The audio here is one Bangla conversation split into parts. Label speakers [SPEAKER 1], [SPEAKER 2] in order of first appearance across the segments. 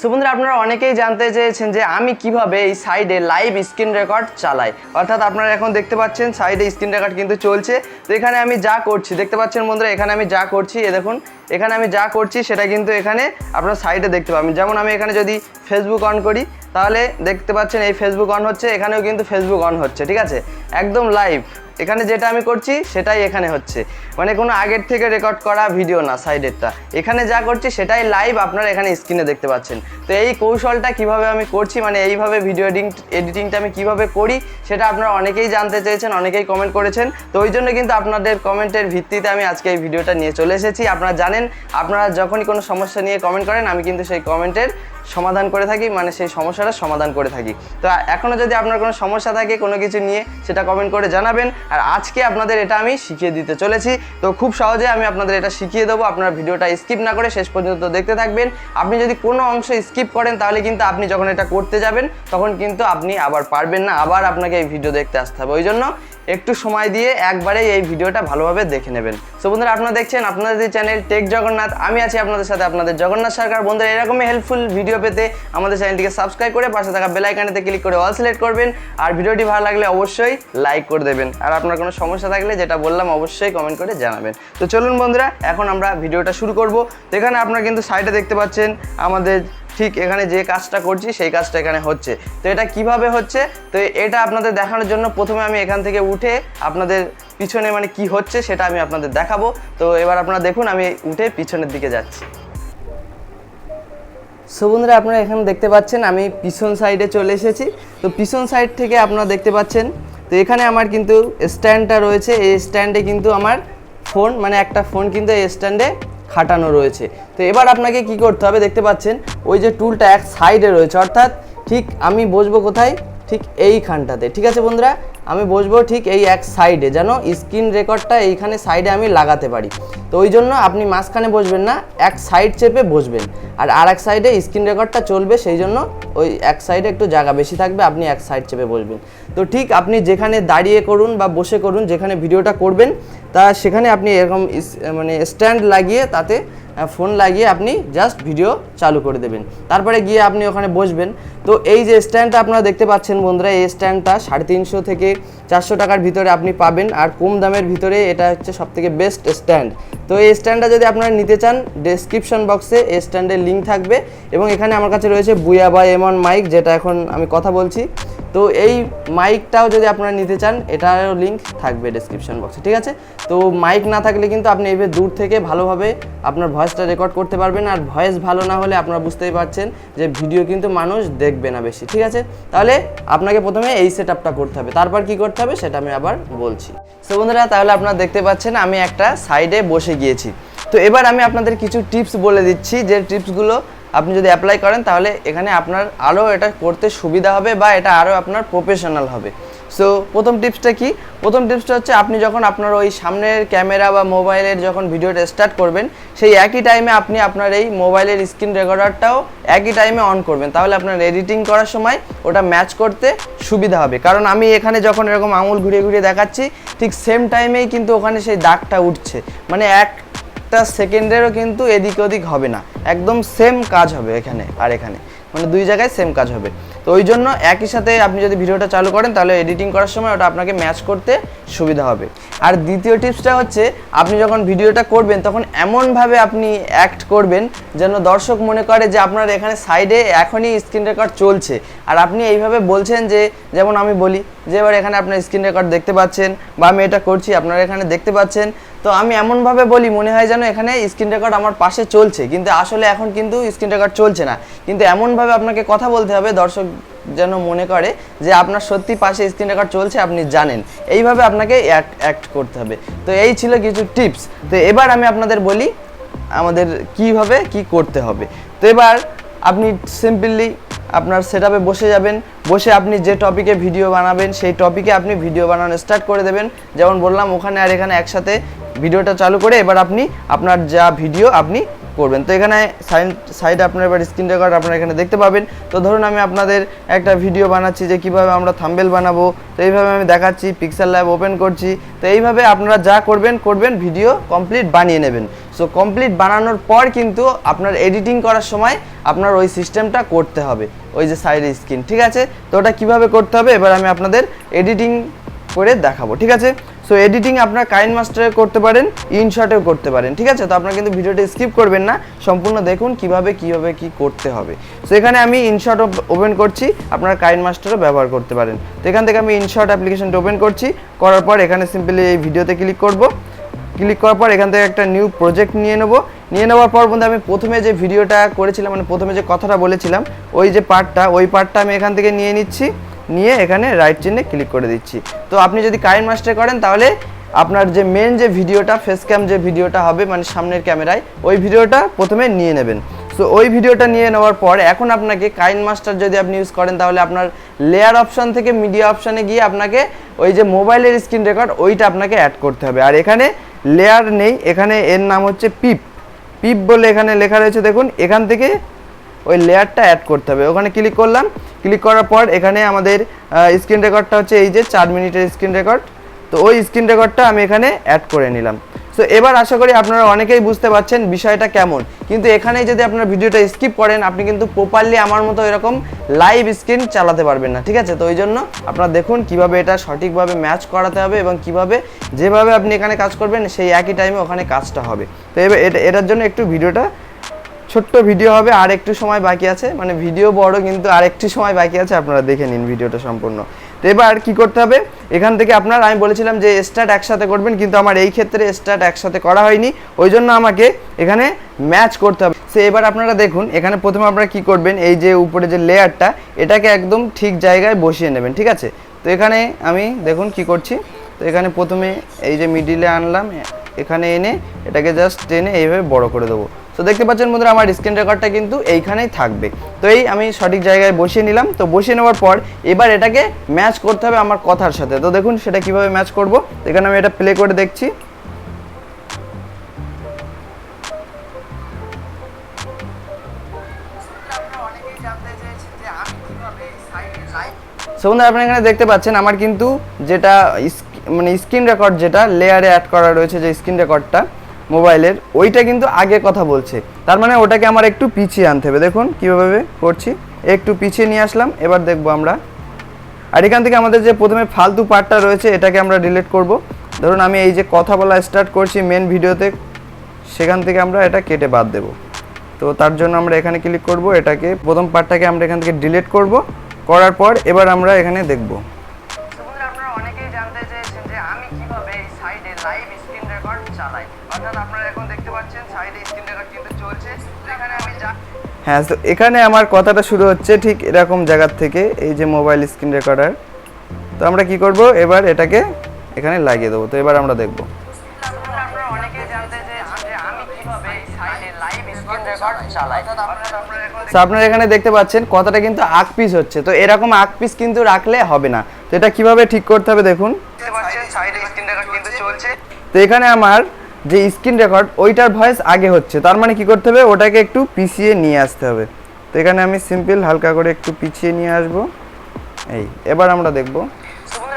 [SPEAKER 1] সো বন্ধুরা আপনারা অনেকেই জানতে চেয়েছেন যে আমি কিভাবে এই সাইডে লাইভ স্ক্রিন রেকর্ড চালাই, অর্থাৎ আপনারা এখন দেখতে পাচ্ছেন সাইডে স্ক্রিন রেকর্ড কিন্তু চলছে। তো এখানে আমি যা করছি দেখতে পাচ্ছেন বন্ধুরা, এখানে আমি যা করছি দেখুন, এখানে আমি যা করছি সেটা কিন্তু এখানে আপনারা সাইডে দেখতে পাবেন। যেমন আমি এখানে যদি ফেসবুক অন করি তাহলে দেখতে পাচ্ছেন এই ফেসবুক অন হচ্ছে, এখানেও কিন্তু ফেসবুক অন হচ্ছে, ঠিক আছে, একদম লাইভ। এখানে যেটা আমি করছি সেটাই এখানে হচ্ছে, মানে কোনো আগের থেকে রেকর্ড করা ভিডিও না সাইডেরটা, এখানে যা করছি সেটাই লাইভ আপনারা এখানে স্ক্রিনে দেখতে পাচ্ছেন। তো এই কৌশলটা কিভাবে আমি করছি, মানে এইভাবে ভিডিও এডিটিংটা আমি কিভাবে করি সেটা আপনারা অনেকেই জানতে চেয়েছেন, অনেকেই কমেন্ট করেছেন। তো ওই জন্য কিন্তু আপনাদের কমেন্টের ভিত্তিতে আমি আজকে এই ভিডিওটা নিয়ে চলে এসেছি। আপনারা জানেন আপনারা যখনই কোনো সমস্যা নিয়ে কমেন্ট করেন আমি কিন্তু সেই কমেন্টের সমাধান করে থাকি, মানে সেই সমস্যাটা সমাধান করে থাকি। তো এখনও যদি আপনার কোনো সমস্যা থাকে কোনো কিছু নিয়ে সেটা কমেন্ট করে জানাবেন। আর আজকে আপনাদের এটা আমি শিখিয়ে দিতে চলেছি। তো খুব সহজে আমি আপনাদের এটা শিখিয়ে দেবো, আপনারা ভিডিওটা স্কিপ না করে শেষ পর্যন্ত দেখতে থাকবেন। আপনি যদি কোনো অংশ স্কিপ করেন তাহলে কিন্তু আপনি যখন এটা করতে যাবেন তখন কিন্তু আপনি আবার পারবেন না, আবার আপনাকে এই ভিডিও দেখতে আসতে হবে। ওই জন্য একটু সময় দিয়ে একবারে এই ভিডিওটা ভালোভাবে দেখে নেবেন। সো বন্ধুরা আপনারা দেখছেন আপনাদের চ্যানেল টেক জগন্নাথ, আমি আছি আপনাদের সাথে আপনাদের জগন্নাথ সরকার। বন্ধুরা এরকমই হেল্পফুল ভিডিও পেতে আমাদের চ্যানেলটিকে সাবস্ক্রাইব করে পাশে থাকা বেল আইকনেতে ক্লিক করে অল সিলেক্ট করবেন। আর ভিডিওটি ভালো লাগলে অবশ্যই লাইক করে দেবেন। আর আপনার কোনো সমস্যা থাকলে যেটা বললাম অবশ্যই কমেন্ট করে জানাবেন। তো চলুন বন্ধুরা এখন আমরা ভিডিওটা শুরু করব। তো এখানে আপনারা কিন্তু সাইডে দেখতে পাচ্ছেন আমাদের ঠিক এখানে যে কাজটা করছি সেই কাজটা এখানে হচ্ছে। তো এটা কিভাবে হচ্ছে, তো এটা আপনাদের দেখানোর জন্য প্রথমে আমি এখান থেকে উঠে আপনাদের পিছনে মানে কি হচ্ছে সেটা আমি আপনাদের দেখাবো। তো এবার আপনারা দেখুন আমি উঠে পিছনের দিকে যাচ্ছি। সো বন্ধুরা আপনারা এখানে দেখতে পাচ্ছেন আমি পিছন সাইডে চলে এসেছি। তো পিছন সাইড থেকে আপনারা দেখতে পাচ্ছেন তো এখানে আমার কিন্তু স্ট্যান্ডটা রয়েছে, এই স্ট্যান্ডে কিন্তু আমার ফোন, মানে একটা ফোন কিন্তু এই স্ট্যান্ডে খাটানো রয়েছে। তো এবার আপনাকে কি করতে হবে, দেখতে পাচ্ছেন ওই যে টুলটা এক সাইডে রয়েছে, অর্থাৎ ঠিক আমি বসবো কোথায়, ঠিক এইখানটাতে, ঠিক আছে বন্ধুরা, আমি বসবো ঠিক এই এক সাইডে, যেন স্ক্রিন রেকর্ডটা এইখানে সাইডে আমি লাগাতে পারি। তো ওই জন্য আপনি মাঝখানে বসবেন না, এক সাইড চেপে বসবেন, আর এক সাইডে স্ক্রিন রেকর্ডটা চলবে, সেই জন্য ওই এক সাইডে একটু জায়গা বেশি থাকবে, আপনি এক সাইড চেপে বসবেন। তো ঠিক আপনি যেখানে দাঁড়িয়ে করুন বা বসে করুন, যেখানে ভিডিওটা করবেন তা সেখানে আপনি এরকম মানে স্ট্যান্ড লাগিয়ে তাতে ফোন লাগিয়ে আপনি জাস্ট ভিডিও চালু করে দেবেন, তারপরে গিয়ে আপনি ওখানে বসবেন। তো এই যে স্ট্যান্ডটা আপনারা দেখতে পাচ্ছেন বন্ধুরা, এই স্ট্যান্ডটা 350 থেকে 400 টাকার ভিতরে আপনি পাবেন, আর কম দামের ভিতরে এটা হচ্ছে সবথেকে বেস্ট স্ট্যান্ড। তো এই স্ট্যান্ডটা যদি আপনারা নিতে চান ডেসক্রিপশন বক্সে এই স্ট্যান্ডের লিঙ্ক থাকবে, এবং এখানে আমার কাছে রয়েছে Boya By-M1 মাইক, যেটা এখন আমি কথা বলছি। তো এই মাইকটাও যদি আপনারা নিতে চান এটারও লিঙ্ক থাকবে ডেসক্রিপশন বক্সে, ঠিক আছে। তো মাইক না থাকলে কিন্তু আপনি এইভাবে দূর থেকে ভালোভাবে আপনার ভয়েসটা রেকর্ড করতে পারবেন, আর ভয়েস ভালো না হলে আপনারা বুঝতেই পারছেন যে ভিডিও কিন্তু মানুষ দেখবে না বেশি, ঠিক আছে। তাহলে আপনাকে প্রথমে এই সেটআপটা করতে হবে, তারপর কি করতে হবে সেটা আমি আবার বলছি। সো বন্ধুরা তাহলে আপনারা দেখতে পাচ্ছেন আমি একটা সাইডে বসে গিয়েছি। তো এবার আমি আপনাদের কিছু টিপস বলে দিচ্ছি, যে টিপসগুলো আপনি যদি অ্যাপ্লাই করেন তাহলে এখানে আপনার আরও এটা করতে সুবিধা হবে বা এটা আরও আপনার প্রফেশনাল হবে। সো প্রথম টিপসটা কি, প্রথম টিপসটা হচ্ছে আপনি যখন আপনার ওই সামনের ক্যামেরা বা মোবাইলের যখন ভিডিওটা স্টার্ট করবেন সেই একই টাইমে আপনি আপনার এই মোবাইলের স্ক্রিন রেকর্ডারটাও একই টাইমে অন করবেন, তাহলে আপনার এডিটিং করার সময় ওটা ম্যাচ করতে সুবিধা হবে। কারণ আমি এখানে যখন এরকম আঙুল ঘুরিয়ে ঘুরিয়ে দেখাচ্ছি ঠিক সেম টাইমেই কিন্তু ওখানে সেই দাগটা উঠছে, মানে একটা সেকেন্ডেরও কিন্তু এদিক ওদিক হবে না, একদম সেম কাজ হবে এখানে আর এখানে, মানে দুই জায়গায় সেম কাজ হবে। তো ওই জন্য একই সাথে আপনি যদি ভিডিওটা চালু করেন তাহলে এডিটিং করার সময় ওটা আপনাকে ম্যাচ করতে সুবিধা হবে। আর দ্বিতীয় টিপসটা হচ্ছে আপনি যখন ভিডিওটা করবেন তখন এমনভাবে আপনি অ্যাক্ট করবেন যেন দর্শক মনে করে যে আপনার এখানে সাইডে এখনই স্ক্রিন রেকর্ড চলছে, আর আপনি এইভাবে বলছেন যে, যেমন আমি বলি যে এবার এখানে আপনার স্ক্রিন রেকর্ড দেখতে পাচ্ছেন বা আমি এটা করছি আপনারা এখানে দেখতে পাচ্ছেন। তো আমি এমনভাবে বলি মনে হয় যেন এখানে স্ক্রিন রেকর্ড আমার পাশে চলছে, কিন্তু আসলে এখন কিন্তু স্ক্রিন রেকর্ড চলছে না, কিন্তু এমনভাবে আপনাকে কথা বলতে হবে দর্শক যেন মনে করে যে আপনার সত্যি পাশে স্ক্রিন রেকর্ড চলছে, আপনি জানেন, এইভাবে আপনাকে অ্যাক্ট করতে হবে। তো এই ছিল কিছু টিপস। তো এবার আমি আপনাদের বলি আমাদের কিভাবে কি করতে হবে। তো এবার আপনি সিম্পলি আপনার সেটআপে বসে যাবেন, বসে আপনি যে টপিকে ভিডিও বানাবেন সেই টপিকে আপনি ভিডিও বানানো স্টার্ট করে দেবেন। যেমন বললাম ওখানে আর এখানে একসাথে ভিডিওটা চালু করে এবার আপনি আপনার যা ভিডিও আপনি করবেন। তো এখানে সাইডে আপনার এবার স্ক্রিন রেকর্ড আপনারা এখানে দেখতে পাবেন। তো ধরুন আমি আপনাদের একটা ভিডিও বানাচ্ছি যে কিভাবে আমরা থাম্বনেল বানাবো, তো এইভাবে আমি দেখাচ্ছি, পিক্সেল ল্যাব ওপেন করছি। তো এইভাবে আপনারা যা করবেন ভিডিও কমপ্লিট বানিয়ে নেবেন। সো কমপ্লিট বানানোর পর কিন্তু আপনার এডিটিং করার সময় আপনার ওই সিস্টেমটা করতে হবে, ওই যে সাইডে স্ক্রিন, ঠিক আছে। তো ওটা কীভাবে করতে হবে এবার আমি আপনাদের এডিটিং করে দেখাবো, ঠিক আছে। সো এডিটিং আপনার কাইনমাস্টারে করতে পারেন, ইনশটেও করতে পারেন, ঠিক আছে। তো আপনারা কিন্তু ভিডিওটা স্কিপ করবেন না, সম্পূর্ণ দেখুন কিভাবে কি করতে হবে। সো এখানে আমি ইনশট ওপেন করছি, আপনারা কাইনমাস্টারও ব্যবহার করতে পারেন। তো এখান থেকে আমি ইনশট অ্যাপ্লিকেশনটা ওপেন করছি, করার পর এখানে সিম্পলি এই ভিডিওতে ক্লিক করব। ক্লিক করার পর এখান থেকে একটা নিউ প্রজেক্ট নিয়ে নেওয়ার পর বন্ধু আমি প্রথমে যে ভিডিওটা করেছিলাম, মানে প্রথমে যে কথাটা বলেছিলাম ওই যে পার্টটা আমি এখান থেকে নিয়ে নিচ্ছি, নিয়ে এখানে রাইট চিহ্নে ক্লিক করে দিচ্ছি। তো আপনি যদি কাইনমাস্টার করেন তাহলে আপনার যে মেন যে ভিডিওটা ফেস ক্যাম যে ভিডিওটা হবে, মানে সামনের ক্যামেরায়, ওই ভিডিওটা প্রথমে নিয়ে নেবেন। সো ওই ভিডিওটা নিয়ে নেওয়ার পর এখন আপনাকে কাইনমাস্টার যদি আপনি ইউজ করেন তাহলে আপনার লেয়ার অপশন থেকে মিডিয়া অপশানে গিয়ে আপনাকে ওই যে মোবাইলের স্ক্রিন রেকর্ড ওইটা আপনাকে অ্যাড করতে হবে। আর এখানে লেয়ার নেই, এখানে এর নাম হচ্ছে পিপ বলে এখানে লেখা রয়েছে, দেখুন এখান থেকে ওই লেয়ারটা অ্যাড করতে হবে। ওখানে ক্লিক করলাম, ক্লিক করার পর এখানে আমাদের স্ক্রিন রেকর্ডটা হচ্ছে এই যে 4 মিনিটের স্ক্রিন রেকর্ড। তো ওই স্ক্রিন রেকর্ডটা আমি এখানে অ্যাড করে নিলাম। সো এবার আশা করি আপনারা অনেকেই বুঝতে পারছেন বিষয়টা কেমন, কিন্তু এখানেই যদি আপনার ভিডিওটা স্কিপ করেন আপনি কিন্তু প্রপারলি আমার মতো এরকম লাইভ স্ক্রিন চালাতে পারবেন না, ঠিক আছে। তো ওই জন্য আপনারা দেখুন কিভাবে এটা সঠিকভাবে ম্যাচ করাতে হবে এবং কিভাবে যেভাবে আপনি এখানে কাজ করবেন সেই একই টাইমে ওখানে কাজটা হবে। তো এবার এটার জন্য একটু ভিডিওটা ছোট্ট ভিডিও হবে, আর একটু সময় বাকি আছে, মানে ভিডিও বড় কিন্তু আর একটু সময় বাকি আছে, আপনারা দেখে নিন ভিডিওটা সম্পূর্ণ। তো এবার কি করতে হবে, এখান থেকে আপনার আমি বলেছিলাম যে স্টার্ট একসাথে করবেন, কিন্তু আমার এই ক্ষেত্রে স্টার্ট একসাথে করা হয়নি, ওই জন্য আমাকে এখানে ম্যাচ করতে হবে। সো এবার আপনারা দেখুন এখানে প্রথমে আপনারা কি করবেন, এই যে উপরে যে লেয়ারটা এটাকে একদম ঠিক জায়গায় বসিয়ে নেবেন, ঠিক আছে। তো এখানে আমি দেখুন কি করছি, তো এখানে প্রথমে এই যে মিডিলে আনলাম, এখানে এনে এটাকে জাস্ট টেনে এইভাবে বড় করে দেবো। তো দেখতে পাচ্ছেন বন্ধুরা আমার স্ক্রিন রেকর্ডটা কিন্তু এইখানেই থাকবে। তো এই আমি সঠিক জায়গায় বসিয়ে নিলাম। তো বসিয়ে নেওয়ার পর এবার এটাকে ম্যাচ করতে হবে আমার কথার সাথে। তো দেখুন সেটা কিভাবে ম্যাচ করব, এখানে আমি এটা প্লে করে দেখছি। সো বন্ধুরা আপনারা এখানে দেখতে পাচ্ছেন আমার কিন্তু যেটা মানে স্ক্রিন রেকর্ড যেটা লেয়ারে অ্যাড করা রয়েছে যে স্ক্রিন রেকর্ডটা মোবাইলের, ওইটা কিন্তু আগে কথা বলছে, তার মানে ওটাকে আমার একটু পিছিয়ে আনতে হবে। দেখুন কীভাবে করছি, একটু পিছিয়ে নিয়ে আসলাম। এবার দেখবো আমরা, আর এখান থেকে আমাদের যে প্রথমে ফালতু পার্টটা রয়েছে এটাকে আমরা ডিলিট করব। ধরুন আমি এই যে কথা বলা স্টার্ট করছি মেন ভিডিওতে, সেখান থেকে আমরা এটা কেটে বাদ দেব। তো তার জন্য আমরা এখানে ক্লিক করব, এটাকে প্রথম পার্টটাকে আমরা এখান থেকে ডিলিট করব। করার পর এবার আমরা এখানে দেখব, আপনারা অনেকেই জানতে চেয়েছেন যে আমি কিভাবে সাইডে লাইভ স্ক্রিন রেকর্ড চালাই, অর্থাৎ আপনারা এখন দেখতে পাচ্ছেন সাইডে স্ক্রিন রেকর্ড কিন্তু চলছে। এখানে আমি হ্যাঁ, তো এখানে আমার কথাটা শুরু হচ্ছে ঠিক এরকম জায়গার থেকে, এই যে মোবাইল স্ক্রিন রেকর্ডার। তো আমরা কি করব, এবার এটাকে এখানে লাগিয়ে দেবো। তো এবার আমরা দেখব, আপনারা এখানে দেখতে পাচ্ছেন কথাটা কিন্তু আকপিস হচ্ছে। তো এরকম আকপিস কিন্তু রাখলে হবে না। তো এটা কিভাবে ঠিক করতে হবে দেখুন, তো এখানে আমার যে স্ক্রিন রেকর্ড ওইটার ভয়েস আগে হচ্ছে, তার মানে কি করতে হবে, ওটাকে একটু পিছিয়ে নিয়ে আসতে হবে। তো এখানে আমি সিম্পল হালকা করে একটু পিছিয়ে নিয়ে আসব। এই এবার আমরা দেখব,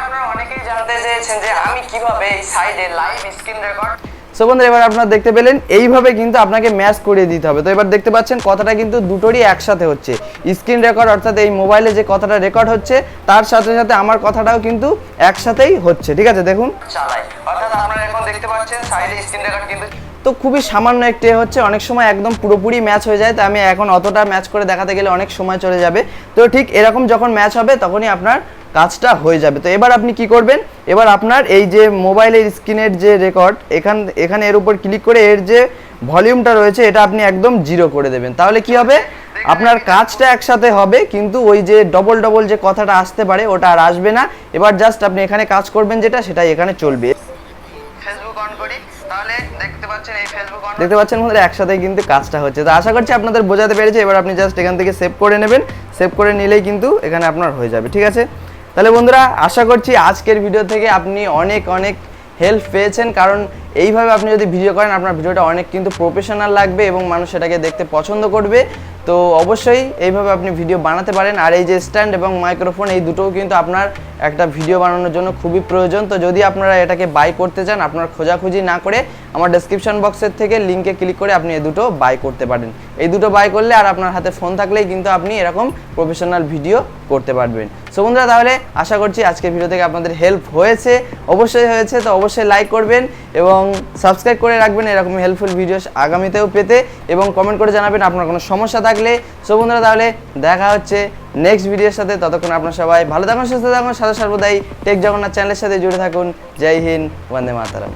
[SPEAKER 1] আপনারা অনেকেই জানতে চেয়েছেন যে আমি কিভাবে সাইডে লাইভ স্ক্রিন রেকর্ড। সো বন্ধুরা এবার আপনারা দেখতে পেলেন এইভাবে কিন্তু আপনাকে ম্যাচ করিয়ে দিতে হবে। তো এবার দেখতে পাচ্ছেন কথাটা কিন্তু দুটোরই একসাথে হচ্ছে, স্ক্রিন রেকর্ড অর্থাৎ এই মোবাইলে যে কথাটা রেকর্ড হচ্ছে তার সাথে সাথে আমার কথাটাও কিন্তু একসাথেই হচ্ছে, ঠিক আছে। দেখুন চালাই, অর্থাৎ আপনারা এখন দেখতে পাচ্ছেন সাইডে স্ক্রিন রেকর্ড কিন্তু। তো খুবই সামান্য একটি হচ্ছে, অনেক সময় একদম পুরোপুরি ম্যাচ হয়ে যায়। তো আমি এখন অতটা ম্যাচ করে দেখাতে গেলে অনেক সময় চলে যাবে। তো ঠিক এরকম যখন ম্যাচ হবে তখনই আপনার কাজটা হয়ে যাবে। তো এবার আপনি কি করবেন, এবার আপনার এই যে মোবাইলের স্ক্রিনের যে রেকর্ড এখানে এর উপর ক্লিক করে এর যে ভলিউমটা রয়েছে এটা আপনি একদম 0 করে দেবেন। তাহলে কি হবে, আপনার কাজটা একসাথে হবে, কিন্তু ওই যে ডবল যে কথাটা আসতে পারে ওটা আর আসবে না। এবার জাস্ট আপনি এখানে কাজ করবেন যেটা, সেটাই এখানে চলবে। ফেসবুক অন করি, তাহলে দেখতে পাচ্ছেন বন্ধুরা একসাথে কিন্তু কাজটা হচ্ছে। তো আশা করছি আপনাদের বোঝাতে পেরেছে। এবার আপনি জাস্ট এখান থেকে সেভ করে নেবেন, সেভ করে নিলেই কিন্তু এখানে আপনার হয়ে যাবে, ঠিক আছে। তাহলে বন্ধুরা আশা করছি আজকের ভিডিও থেকে আপনি অনেক হেল্প পেয়েছেন, কারণ এইভাবে আপনি যদি ভিডিও করেন আপনার ভিডিওটা অনেক কিন্তু প্রফেশনাল লাগবে এবং মানুষ সেটাকে দেখতে পছন্দ করবে। তো অবশ্যই এইভাবে আপনি ভিডিও বানাতে পারেন। আর এই যে স্ট্যান্ড এবং মাইক্রোফোন এই দুটোও কিন্তু আপনার একটা ভিডিও বানানোর জন্য খুবই প্রয়োজন। তো যদি আপনারা এটাকে বাই করতে চান, আপনার খোঁজাখুঁজি না করে আমার ডেসক্রিপশন বক্সের থেকে লিঙ্কে ক্লিক করে আপনি এই দুটো বাই করতে পারেন। এই দুটো বাই করলে আর আপনার হাতে ফোন থাকলেই কিন্তু আপনি এরকম প্রফেশনাল ভিডিও করতে পারবেন। সো বন্ধুরা, তাহলে আশা করছি আজকের ভিডিও থেকে আপনাদের হেল্প হয়েছে। অবশ্যই হয়েছে, তো অবশ্যই লাইক করবেন এবং সাবস্ক্রাইব করে রাখবেন এরকম হেল্পফুল ভিডিও আগামীতেও পেতে, এবং কমেন্ট করে জানাবেন আপনার কোনো সমস্যা থাকলে। সো বন্ধুরা, তাহলে দেখা হচ্ছে নেক্সট ভিডিওর সাথে। ততক্ষণ আপনারা সবাই ভালো থাকুন, সুস্থ থাকুন, সাথে সর্বদাই টেক জগন্নাথ চ্যানেলের সাথে জুড়ে থাকুন। জয় হিন্দ, বন্দে মাতরম।